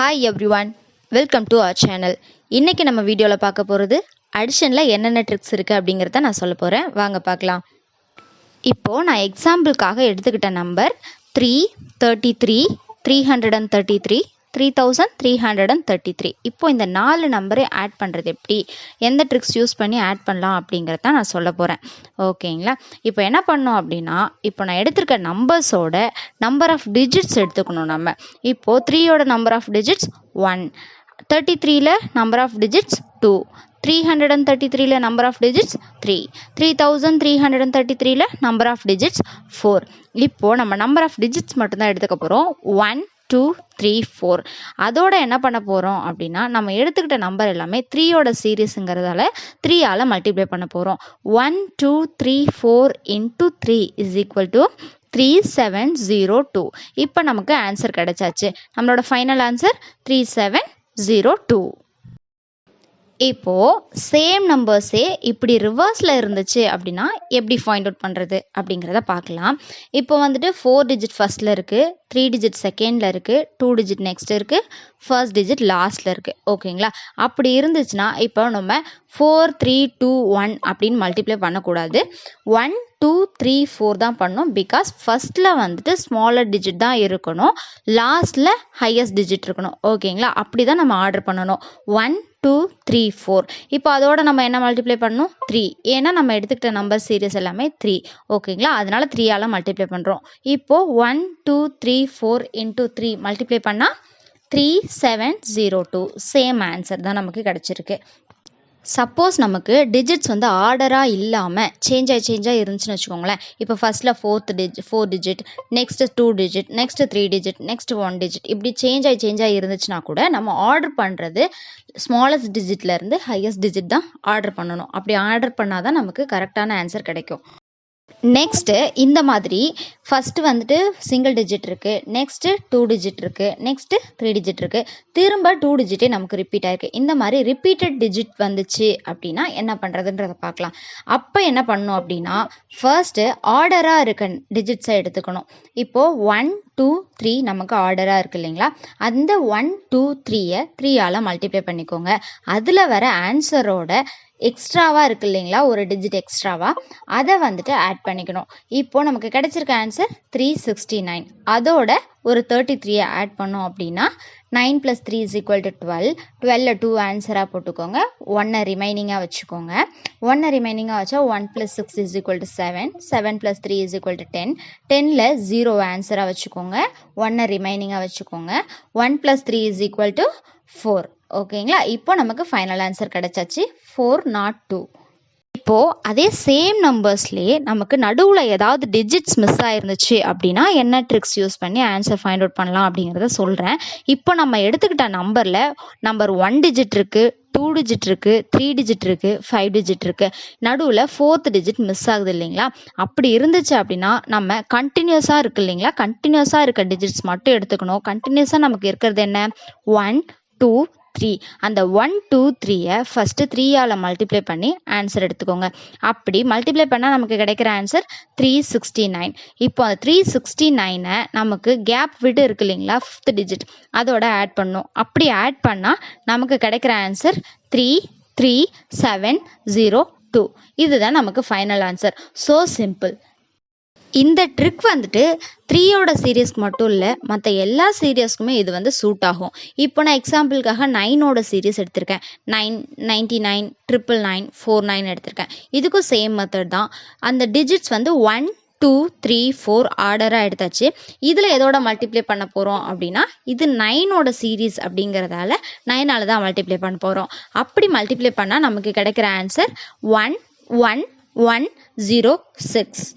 Hi everyone, welcome to our channel. இன்னைக்கு நம்ம வீடியோவில் பார்க்க போகிறது அடிஷனில் என்னென்ன ட்ரிக்ஸ் இருக்குது அப்படிங்கிறத நான் சொல்ல போகிறேன். வாங்க பார்க்கலாம். இப்போது நான் எக்ஸாம்பிளுக்காக எடுத்துக்கிட்ட நம்பர் 333, 333, 3333. இப்போ இந்த 4 நம்பரை ஆட் பண்ணுறது எப்படி, எந்த ட்ரிக்ஸ் யூஸ் பண்ணி ஆட் பண்ணலாம் அப்படிங்கிறத நான் சொல்ல போகிறேன். ஓகேங்களா? இப்போ என்ன பண்ணோம் அப்படின்னா, இப்போ நான் எடுத்திருக்க நம்பர்ஸோட நம்பர் ஆஃப் டிஜிட்ஸ் எடுத்துக்கணும். நம்ம இப்போது 3யோட நம்பர் ஆஃப் டிஜிட்ஸ் 1, 33ல நம்பர் ஆஃப் டிஜிட்ஸ் 2, 333ல நம்பர் ஆஃப் டிஜிட்ஸ் 3, 3333ல நம்பர் ஆஃப் டிஜிட்ஸ் 4. இப்போது நம்ம நம்பர் ஆஃப் டிஜிட்ஸ் மட்டும்தான் எடுத்துக்க போகிறோம். 1, 2, 3, 4. அதோட என்ன பண்ண போகிறோம் அப்படின்னா, நம்ம எடுத்துக்கிட்ட நம்பர் எல்லாமே 3யோட சீரீஸுங்கிறதால 3ஆல் மல்டிப்ளை பண்ண போகிறோம். 1, 2, 3, 4 into 3 is equal to 3702. இப்போ நமக்கு ஆன்சர் கிடைச்சாச்சு. நம்மளோட ஃபைனல் ஆன்சர் 3702. இப்போது சேம் நம்பர்ஸே இப்படி ரிவர்ஸில் இருந்துச்சு அப்படின்னா எப்படி ஃபைண்ட் அவுட் பண்ணுறது அப்படிங்கிறத பார்க்கலாம். இப்போ வந்துட்டு 4 டிஜிட் ஃபஸ்ட்டில் இருக்குது, 3 டிஜிட் செகண்டில் இருக்குது, 2 டிஜிட் நெக்ஸ்ட் இருக்குது, ஃபர்ஸ்ட் டிஜிட் லாஸ்ட்டில் இருக்குது. ஓகேங்களா? அப்படி இருந்துச்சுன்னா இப்போ நம்ம 4, 3, 2, 1 அப்படின்னு மல்டிப்ளை பண்ணக்கூடாது. 1, 2, 3, 4 தான் பண்ணணும். பிகாஸ் ஃபஸ்ட்டில் வந்துட்டு ஸ்மாலர் டிஜிட் தான் இருக்கணும், லாஸ்ட்டில் ஹையஸ்ட் டிஜிட் இருக்கணும். ஓகேங்களா? அப்படி தான் நம்ம ஆர்டர் பண்ணணும். 1, 2, 3, 4. இப்போ அதோட நம்ம என்ன மல்டிப்ளை பண்ணணும்? 3. ஏன்னா நம்ம எடுத்துக்கிட்ட நம்பர் சீரியஸ் எல்லாமே 3. ஓகேங்களா? அதனால 3ஆல் மல்டிப்ளை பண்ணுறோம். இப்போது 1, 2, 3, 4 into 3 மல்டிப்ளை பண்ணால் 3702. சேம் ஆன்சர் தான் நமக்கு கிடச்சிருக்கு. சப்போஸ் நமக்கு டிஜிட்ஸ் வந்து ஆர்டராக இல்லாமல் சேஞ்சாக இருந்துச்சுன்னு வச்சுக்கோங்களேன். இப்போ ஃபஸ்ட்டில் 4 digit, next 2 digit, next 3 digit, next 1 digit, இப்படி சேஞ்சாக இருந்துச்சுன்னா கூட நம்ம ஆர்டர் பண்ணுறது ஸ்மாலஸ்ட் டிஜிட்லேருந்து ஹையஸ்ட் டிஜிட் தான் ஆர்டர் பண்ணணும். அப்படி ஆர்டர் பண்ணால் தான் நமக்கு கரெக்டான ஆன்சர் கிடைக்கும். நெக்ஸ்ட்டு இந்த மாதிரி ஃபஸ்ட்டு வந்துட்டு சிங்கிள் டிஜிட் இருக்குது, நெக்ஸ்ட்டு 2 டிஜிட் இருக்குது, நெக்ஸ்ட்டு 3 டிஜிட் இருக்குது, திரும்ப 2 டிஜிட்டே நமக்கு ரிப்பீட் ஆகிருக்கு. இந்த மாதிரி ரிப்பீட்டட் டிஜிட் வந்துச்சு அப்படின்னா என்ன பண்ணுறதுன்றதை பார்க்கலாம். அப்போ என்ன பண்ணணும் அப்படின்னா, ஃபர்ஸ்ட்டு ஆர்டராக இருக்க டிஜிட்ஸை எடுத்துக்கணும். இப்போது 1, 2, 3 நமக்கு ஆர்டராக இருக்குது இல்லைங்களா? அந்த 1, 2, 3யை 3ஆல் மல்டிப்ளை பண்ணிக்கோங்க. அதில் வர ஆன்சரோட எக்ஸ்ட்ராவாக இருக்குது இல்லைங்களா, ஒரு டிஜிட் எக்ஸ்ட்ராவாக, அதை வந்துட்டு ஆட் பண்ணிக்கணும். இப்போது நமக்கு கிடைச்சிருக்க ஆன்சர் 369. அதோட ஒரு 33யை ஆட் பண்ணோம் அப்படின்னா 9 + 3 = 12. 12ல் 2 ஆன்சராக போட்டுக்கோங்க. 1 ரிமைனிங்காக வச்சுக்கோங்க. 1 ரிமைனிங்காக வச்சா 1 + 6 = 7. 7 + 3 = 10. 10ல் 0 ஆன்சராக வச்சுக்கோங்க. 1 ரிமைனிங்காக வச்சுக்கோங்க. 1 + 3 = 4. ஓகேங்களா? இப்போ நமக்கு ஃபைனல் ஆன்சர் கிடைச்சாச்சு 402. இப்போது அதே சேம் நம்பர்ஸ்லேயே நமக்கு நடுவில் ஏதாவது டிஜிட்ஸ் மிஸ் ஆயிருந்துச்சு அப்படின்னா என்ன ட்ரிக்ஸ் யூஸ் பண்ணி ஆன்சர் ஃபைண்ட் அவுட் பண்ணலாம் அப்படிங்கிறத சொல்கிறேன். இப்போ நம்ம எடுத்துக்கிட்ட நம்பரில் நம்பர் 1 டிஜிட் இருக்குது, 2 டிஜிட் இருக்குது, 3 டிஜிட் இருக்குது, 5 டிஜிட் இருக்குது, நடுவில் 4th டிஜிட் மிஸ் ஆகுது இல்லைங்களா? அப்படி இருந்துச்சு அப்படின்னா நம்ம கண்டினியூஸாக இருக்குது இல்லைங்களா, கண்டினியூஸாக இருக்க டிஜிட்ஸ் மட்டும் எடுத்துக்கணும். கண்டினியூஸாக நமக்கு இருக்கிறது என்ன? 1, 2, 3. அந்த 1, 2, 3யை ஃபஸ்ட்டு 3ஆல் மல்டிப்ளை பண்ணி ஆன்சர் எடுத்துக்கோங்க. அப்படி மல்டிப்ளை பண்ணால் நமக்கு கிடைக்கிற ஆன்சர் 369. இப்போ அந்த 369ை நமக்கு கேப் விட்டு இருக்கு இல்லைங்களா, 5th டிஜிட், அதோட ஆட் பண்ணணும். அப்படி ஆட் பண்ணால் நமக்கு கிடைக்கிற ஆன்சர் 33702. இதுதான் நமக்கு ஃபைனல் ஆன்சர். So simple. இந்த ட்ரிக் வந்துட்டு 3யோட சீரியஸ்க்கு மட்டும் இல்லை, மற்ற எல்லா சீரியஸ்க்குமே இது வந்து சூட் ஆகும். இப்போ நான் எக்ஸாம்பிளுக்காக 9ஓட சீரியஸ் எடுத்திருக்கேன். 9, 99, 999, 49 எடுத்திருக்கேன். இதுக்கும் சேம் மெத்தட் தான். அந்த டிஜிட்ஸ் வந்து 1, 2, 3, 4 ஆர்டராக எடுத்தாச்சு. இதில் எதோட மல்டிப்ளை பண்ண போகிறோம் அப்படின்னா, இது 9ஓட சீரீஸ் அப்படிங்கிறதால 9ஆல் தான் மல்டிப்ளை பண்ண போகிறோம். அப்படி மல்டிப்ளை பண்ணால் நமக்கு கிடைக்கிற ஆன்சர் 11106.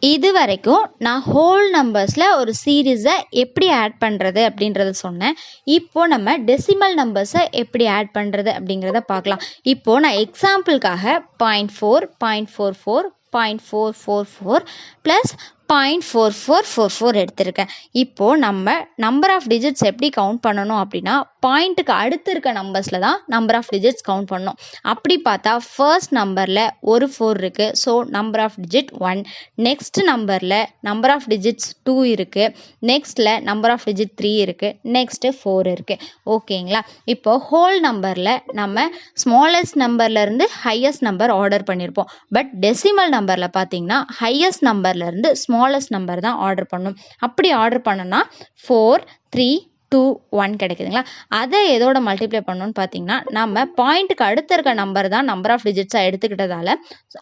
இது வரைக்கும் நான் ஹோல் நம்பர்ஸில் ஒரு சீரீஸை எப்படி ஆட் பண்ணுறது அப்படின்றத சொன்னேன். இப்போது நம்ம டெசிமல் நம்பர்ஸை எப்படி ஆட் பண்ணுறது அப்படிங்கிறத பார்க்கலாம். இப்போது நான் எக்ஸாம்பிளுக்காக 0.4, 0.44, 0.444 ப்ளஸ் 0.4444 எடுத்திருக்கேன். இப்போது நம்ம நம்பர் ஆஃப் டிஜிட்ஸ் எப்படி கவுண்ட் பண்ணணும் அப்படின்னா பாயிண்ட்டுக்கு அடுத்து இருக்க நம்பர்ஸில் தான் நம்பர் ஆஃப் டிஜிட்ஸ் கவுண்ட் பண்ணணும். அப்படி பார்த்தா ஃபர்ஸ்ட் நம்பரில் ஒரு 4 இருக்குது. So number of digit 1. Next நம்பரில் நம்பர் ஆஃப் டிஜிட்ஸ் 2 இருக்குது. நெக்ஸ்ட்டில் நம்பர் ஆஃப் டிஜிட் 3 இருக்குது. நெக்ஸ்ட்டு 4 இருக்குது. ஓகேங்களா? இப்போ ஹோல் நம்பரில் நம்ம ஸ்மாலஸ்ட் நம்பர்லேருந்து ஹையஸ்ட் நம்பர் ஆர்டர் பண்ணியிருப்போம். பட் டெசிமல் நம்பரில் பார்த்தீங்கன்னா ஹையஸ்ட் நம்பர்லேருந்து ஸ்மாலஸ்ட் நம்பர் தான் ஆர்டர் பண்ணணும். அப்படி ஆர்டர் பண்ணோன்னா 4, 3, 2, 1 கிடைக்குதுங்களா? அதை எதோட மல்டிப்ளை பண்ணணும்னு பார்த்தீங்கன்னா நம்ம பாயிண்ட்டுக்கு அடுத்து இருக்க நம்பர் தான் நம்பர் ஆஃப் டிஜிட்ஸாக எடுத்துக்கிட்டதால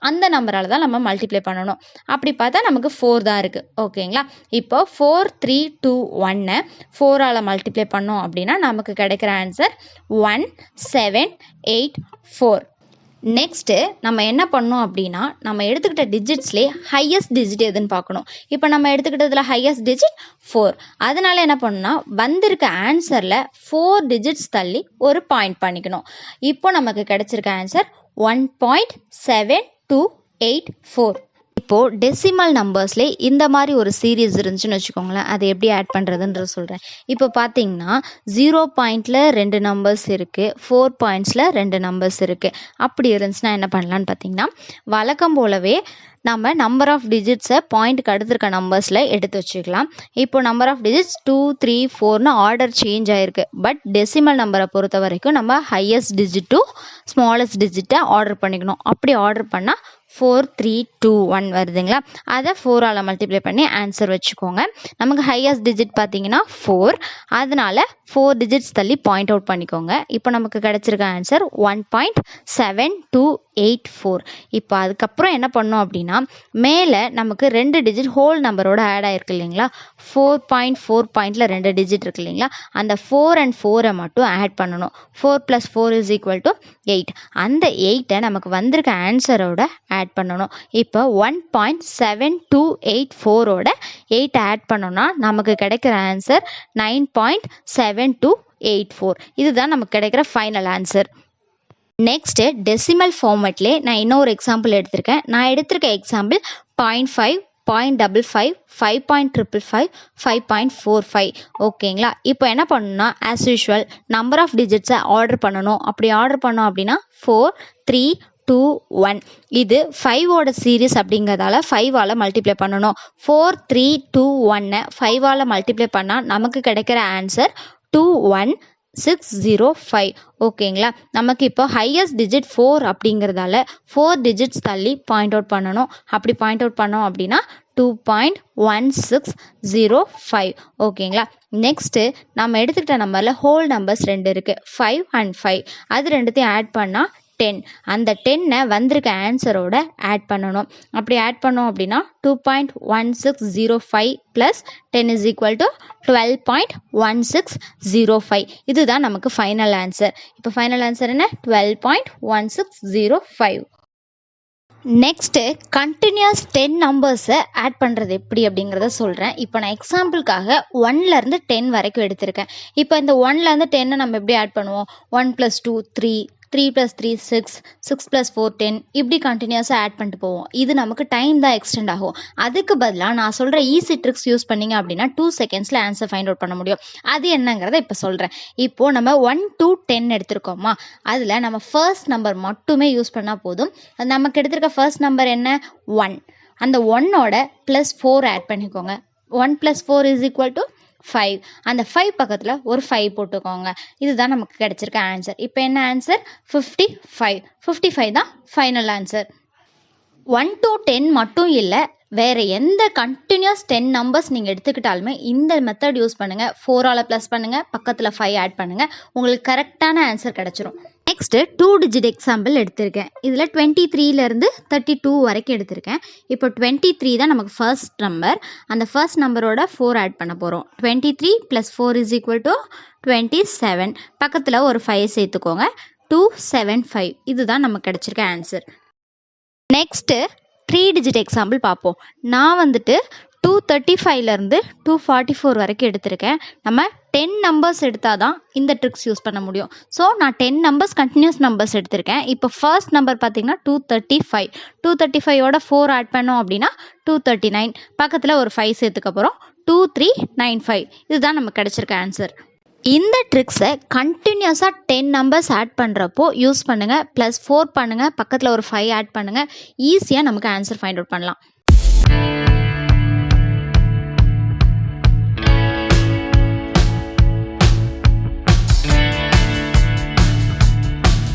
அந்த நம்பரால் தான் நம்ம மல்டிப்ளை பண்ணணும். அப்படி பார்த்தா நமக்கு 4 தான் இருக்குது. ஓகேங்களா? இப்போ 4, 3, 2, 1 4ஆல் மல்டிப்ளை பண்ணோம் அப்படின்னா நமக்கு கிடைக்கிற ஆன்சர் 1, 7, 8, 4. நெக்ஸ்ட்டு நம்ம என்ன பண்ணோம் அப்படின்னா நம்ம எடுத்துக்கிட்ட டிஜிட்ஸ்லேயே ஹையஸ்ட் டிஜிட் எதுன்னு பார்க்கணும். இப்போ நம்ம எடுத்துக்கிட்டதுல ஹையஸ்ட் டிஜிட் 4. அதனால என்ன பண்ணணும்னா வந்திருக்க ஆன்சரில் 4 டிஜிட்ஸ் தள்ளி ஒரு பாயிண்ட் பண்ணிக்கணும். இப்போ நமக்கு கிடைச்சிருக்க ஆன்சர் 1.7284. இப்போது டெசிமல் நம்பர்ஸ்லேயே இந்த மாதிரி ஒரு சீரீஸ் இருந்துச்சுன்னு வச்சுக்கோங்களேன். அதை எப்படி ஆட் பண்ணுறதுன்ற சொல்கிறேன். இப்போ பார்த்தீங்கன்னா 0 பாயிண்டில் 2 நம்பர்ஸ் இருக்குது, 4 பாயிண்ட்ஸில் 2 நம்பர்ஸ் இருக்குது. அப்படி இருந்துச்சுன்னா என்ன பண்ணலான்னு பார்த்தீங்கன்னா வழக்கம் போலவே நம்ம நம்பர் ஆஃப் டிஜிட்ஸை பாயிண்ட்டுக்கு அடுத்திருக்க நம்பர்ஸில் எடுத்து வச்சுக்கலாம். இப்போ நம்பர் ஆஃப் டிஜிட்ஸ் 2, 3, 4னு ஆர்டர் சேஞ்ச் ஆகிருக்கு. பட் டெசிமல் நம்பரை பொறுத்த வரைக்கும் நம்ம ஹையஸ்ட் டிஜிட் டு ஸ்மாலஸ்ட் டிஜிட்டை ஆர்டர் பண்ணிக்கணும். அப்படி ஆர்டர் பண்ணால் 4, 3, 2, 1 வருதுங்களா? அதை 4ஆல் மல்டிப்ளை பண்ணி ஆன்சர் வச்சுக்கோங்க. நமக்கு ஹையஸ்ட் டிஜிட் பார்த்தீங்கன்னா 4. அதனால 4 டிஜிட்ஸ் தள்ளி பாயிண்ட் அவுட் பண்ணிக்கோங்க. இப்போ நமக்கு கிடைச்சிருக்க ஆன்சர் 1.7284. இப்போ அதுக்கப்புறம் என்ன பண்ணோம் அப்படின்னா மேலே நமக்கு 2 டிஜிட் ஹோல் நம்பரோட ஆட் ஆகிருக்கு இல்லைங்களா? 4.4 பாயிண்டில் 2 டிஜிட் இருக்கு இல்லைங்களா? அந்த 4 and 4 மட்டும் ஆட் பண்ணணும். 4 + 4 = 8. அந்த 8 நமக்கு வந்திருக்க ஆன்சரோட ஆட் பண்ணணும். இப்போ 1.7284ஓட 8 ஆட் பண்ணோம்னா நமக்கு கிடைக்கிற ஆன்சர் 9.7284. இதுதான் நமக்கு கிடைக்கிற ஃபைனல் ஆன்சர். நெக்ஸ்ட்டு டெசிமல் ஃபார்மேட்லேயே நான் இன்னொரு எக்ஸாம்பிள் எடுத்திருக்கேன். நான் எடுத்திருக்க எக்ஸாம்பிள் 0.5, 0.55, 5.555, 5.45. ஓகேங்களா? இப்போ என்ன பண்ணணும்னா ஆஸ் யூஷுவல் நம்பர் ஆஃப் டிஜிட்ஸை ஆர்டர் பண்ணணும். அப்படி ஆர்டர் பண்ணோம் அப்படின்னா 4, 3, 2, 1. இது 5ஓட சீரீஸ் அப்படிங்கிறதால 5ஆல் மல்டிப்ளை பண்ணணும். 4, 3, 2, 1 5ஆல் மல்டிப்ளை பண்ணால் நமக்கு கிடைக்கிற ஆன்சர் 21605. ஓகேங்களா? நமக்கு இப்போ ஹையஸ்ட் டிஜிட் 4 அப்படிங்கிறதால 4 டிஜிட்ஸ் தள்ளி பாயிண்ட் அவுட் பண்ணணும். அப்படி பாயிண்ட் அவுட் பண்ணோம் அப்படின்னா 2.1605. ஓகேங்களா? நெக்ஸ்ட்டு நம்ம எடுத்துக்கிட்ட நம்பரில் ஹோல் நம்பர்ஸ் 2 இருக்குது, 5 and 5. அது ரெண்டுத்தையும் ஆட் பண்ணால் 10. அந்த 10 வந்திருக்க ஆன்சரோட ஆட் பண்ணணும். அப்படி ஆட் பண்ணோம் அப்படின்னா 2.1605 + 10 = 12.1605. இதுதான் நமக்கு ஃபைனல் ஆன்சர். இப்போ ஃபைனல் ஆன்சர் என்ன? 12.1605. நெக்ஸ்ட்டு கண்டினியூஸ் 10 நம்பர்ஸை ஆட் பண்ணுறது எப்படி அப்படிங்கிறத சொல்கிறேன். இப்போ நான் எக்ஸாம்பிளுக்காக 1லேருந்து 10 வரைக்கும் எடுத்திருக்கேன். இப்போ இந்த 1லேருந்து 10 நம்ம எப்படி ஆட் பண்ணுவோம்? 1 + 2 3, 3 + 3 6, 6 + 4 10, இப்படி கண்டினியூஸாக ஆட் பண்ணிட்டு போவோம். இது நமக்கு டைம் தான் எக்ஸ்டெண்ட் ஆகும். அதுக்கு பதிலாக நான் சொல்கிற ஈஸி ட்ரிக்ஸ் யூஸ் பண்ணிங்க அப்படின்னா 2 செகண்ட்ஸில் ஆன்சர் ஃபைண்ட் அவுட் பண்ண முடியும். அது என்னங்கிறத இப்போ சொல்கிறேன். இப்போது நம்ம 1 to 10 எடுத்திருக்கோமா? அதில் நம்ம ஃபர்ஸ்ட் நம்பர் மட்டுமே யூஸ் பண்ணால் போதும். அது நமக்கு எடுத்திருக்க ஃபர்ஸ்ட் நம்பர் என்ன? 1. அந்த 1ஓட +4 ஆட் பண்ணிக்கோங்க. 1 + 4 = 5. அந்த 5 பக்கத்தில் ஒரு 5 போட்டுக்கோங்க. இதுதான் நமக்கு கிடைச்சிருக்க ஆன்சர். இப்போ என்ன ஆன்சர்? 55. 55 தான் ஃபைனல் ஆன்சர். 1 to 10 மட்டும் இல்லை, வேறு எந்த கண்டினியூஸ் 10 நம்பர்ஸ் நீங்கள் எடுத்துக்கிட்டாலுமே இந்த மெத்தட் யூஸ் பண்ணுங்கள். 4ஆல் ப்ளஸ் பண்ணுங்கள், பக்கத்தில் 5 ஆட் பண்ணுங்கள், உங்களுக்கு கரெக்டான ஆன்சர் கிடச்சிரும். நெக்ஸ்ட்டு 2 டிஜிட் எக்ஸாம்பிள் எடுத்திருக்கேன். இதில் 23லேருந்து 32 வரைக்கும் எடுத்திருக்கேன். இப்போ 23 தான் நமக்கு ஃபர்ஸ்ட் நம்பர். அந்த ஃபர்ஸ்ட் நம்பரோட 4 ஆட் பண்ண போகிறோம். 23 + 4 = 27. பக்கத்தில் ஒரு 5 சேர்த்துக்கோங்க. 275. இதுதான் நமக்கு கிடச்சிருக்க ஆன்சர். நெக்ஸ்ட்டு 3 டிஜிட் எக்ஸாம்பிள் பார்ப்போம். நான் 235லேருந்து 244 வரைக்கும் எடுத்திருக்கேன். நம்ம 10 நம்பர்ஸ் எடுத்தால் தான் இந்த ட்ரிக்ஸ் யூஸ் பண்ண முடியும். ஸோ நான் 10 நம்பர்ஸ் கண்டினியூஸ் நம்பர்ஸ் எடுத்திருக்கேன். இப்போ ஃபர்ஸ்ட் நம்பர் பார்த்தீங்கன்னா 235. 235ஓட 4 ஆட் பண்ணோம் அப்படின்னா 239. பக்கத்தில் ஒரு 5 சேர்த்துக்க போகிறோம். 2395. இதுதான் நமக்கு கிடச்சிருக்க ஆன்சர். இந்த ட்ரிக்ஸை கண்டினியூஸாக 10 நம்பர்ஸ் ஆட் பண்ணுறப்போ யூஸ் பண்ணுங்கள். +4 பண்ணுங்கள், பக்கத்தில் ஒரு 5 ஆட் பண்ணுங்கள். ஈஸியாக நமக்கு ஆன்சர் ஃபைண்ட் அவுட் பண்ணலாம்.